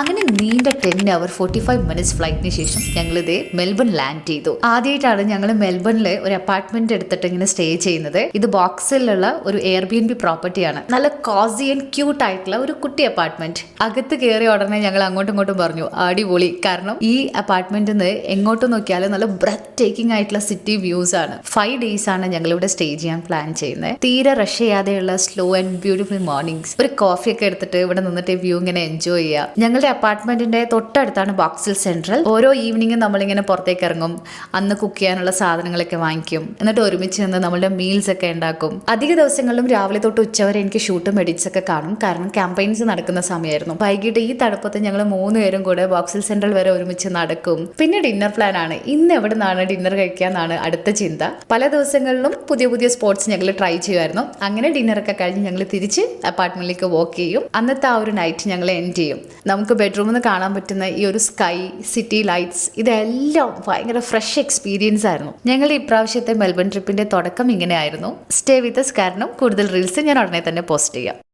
അങ്ങനെ നീണ്ട 10 hour 45 minutes ഫ്ലൈറ്റിന് ശേഷം ഞങ്ങളിത് മെൽബൺ ലാൻഡ് ചെയ്തു. ആദ്യമായിട്ടാണ് ഞങ്ങൾ മെൽബണിലെ ഒരു അപ്പാർട്ട്മെന്റ് എടുത്തിട്ട് ഇങ്ങനെ സ്റ്റേ ചെയ്യുന്നത്. ഇത് ബോക്സിലുള്ള ഒരു എയർബിഎൻബി പ്രോപ്പർട്ടിയാണ്. നല്ല കോസി ആൻഡ് ക്യൂട്ട് ആയിട്ടുള്ള ഒരു കുട്ടി അപ്പാർട്ട്മെന്റ്. അകത്ത് കയറിയ ഉടനെ ഞങ്ങൾ അങ്ങോട്ടും ഇങ്ങോട്ടും പറഞ്ഞു അടിപൊളി. കാരണം ഈ അപ്പാർട്ട്മെന്റിൽ നിന്ന് എങ്ങോട്ട് നോക്കിയാലും നല്ല ബ്രെത്ത് ടേക്കിംഗ് ആയിട്ടുള്ള സിറ്റി വ്യൂസ് ആണ്. 5 days ആണ് ഞങ്ങൾ ഇവിടെ സ്റ്റേ ചെയ്യാൻ പ്ലാൻ ചെയ്യുന്നത്. തീരെ റഷ് ചെയ്യാതെയുള്ള സ്ലോ ആൻഡ് ബ്യൂട്ടിഫുൾ മോർണിംഗ്സ്. ഒരു കോഫി ഒക്കെ എടുത്തിട്ട് ഇവിടെ നിന്നിട്ട് വ്യൂ ഇങ്ങനെ എൻജോയ് ചെയ്യാം. ഞങ്ങളുടെ അപ്പാർട്ട്മെന്റിന്റെ തൊട്ടടുത്താണ് ബോക്സിൽ സെൻട്രൽ. ഓരോ ഈവനിങ്ങും നമ്മളിങ്ങനെ പുറത്തേക്ക് ഇറങ്ങും. അന്ന് കുക്ക് ചെയ്യാനുള്ള സാധനങ്ങളൊക്കെ വാങ്ങിക്കും. എന്നിട്ട് ഒരുമിച്ച് നിന്ന് നമ്മളുടെ മീൽസ് ഒക്കെ ഉണ്ടാക്കും. അധിക ദിവസങ്ങളിലും രാവിലെ തൊട്ട് ഉച്ചവരെ എനിക്ക് ഷൂട്ടും എഡിറ്റ്സ് ഒക്കെ കാണും. കാരണം ക്യാമ്പയിൻസ് നടക്കുന്ന സമയമായിരുന്നു. വൈകിട്ട് ഈ തണുപ്പത്ത് ഞങ്ങൾ 3 പേരും കൂടെ ബോക്സിൽ സെൻട്രൽ വരെ ഒരുമിച്ച് നടക്കും. പിന്നെ ഡിന്നർ പ്ലാൻ ആണ്. ഇന്ന് എവിടെ നിന്നാണ് ഡിന്നർ കഴിക്കാന്നാണ് അടുത്ത ചിന്ത. പല ദിവസങ്ങളിലും പുതിയ പുതിയ സ്പോട്സ് ഞങ്ങൾ ട്രൈ ചെയ്യുമായിരുന്നു. അങ്ങനെ ഡിന്നറൊക്കെ കഴിഞ്ഞ് ഞങ്ങൾ തിരിച്ച് അപ്പാർട്ട്മെന്റിലേക്ക് വാക്ക് ചെയ്യും. അന്നത്തെ ആ ഒരു നൈറ്റ് ഞങ്ങൾ എൻഡ് ചെയ്യും. നമുക്ക് ബെഡ്റൂമിൽ നിന്ന് കാണാൻ പറ്റുന്ന ഈ ഒരു സ്കൈ, സിറ്റി ലൈറ്റ്സ്, ഇതെല്ലാം ഭയങ്കര ഫ്രഷ് എക്സ്പീരിയൻസ് ആയിരുന്നു. ഞങ്ങളുടെ ഇപ്രാവശ്യത്തെ മെൽബൺ ട്രിപ്പിന്റെ തുടക്കം ഇങ്ങനെയായിരുന്നു. സ്റ്റേ വിത്ത് us കാരണം കൂടുതൽ റീൽസ് ഞാൻ ഉടനെ തന്നെ പോസ്റ്റ് ചെയ്യാം.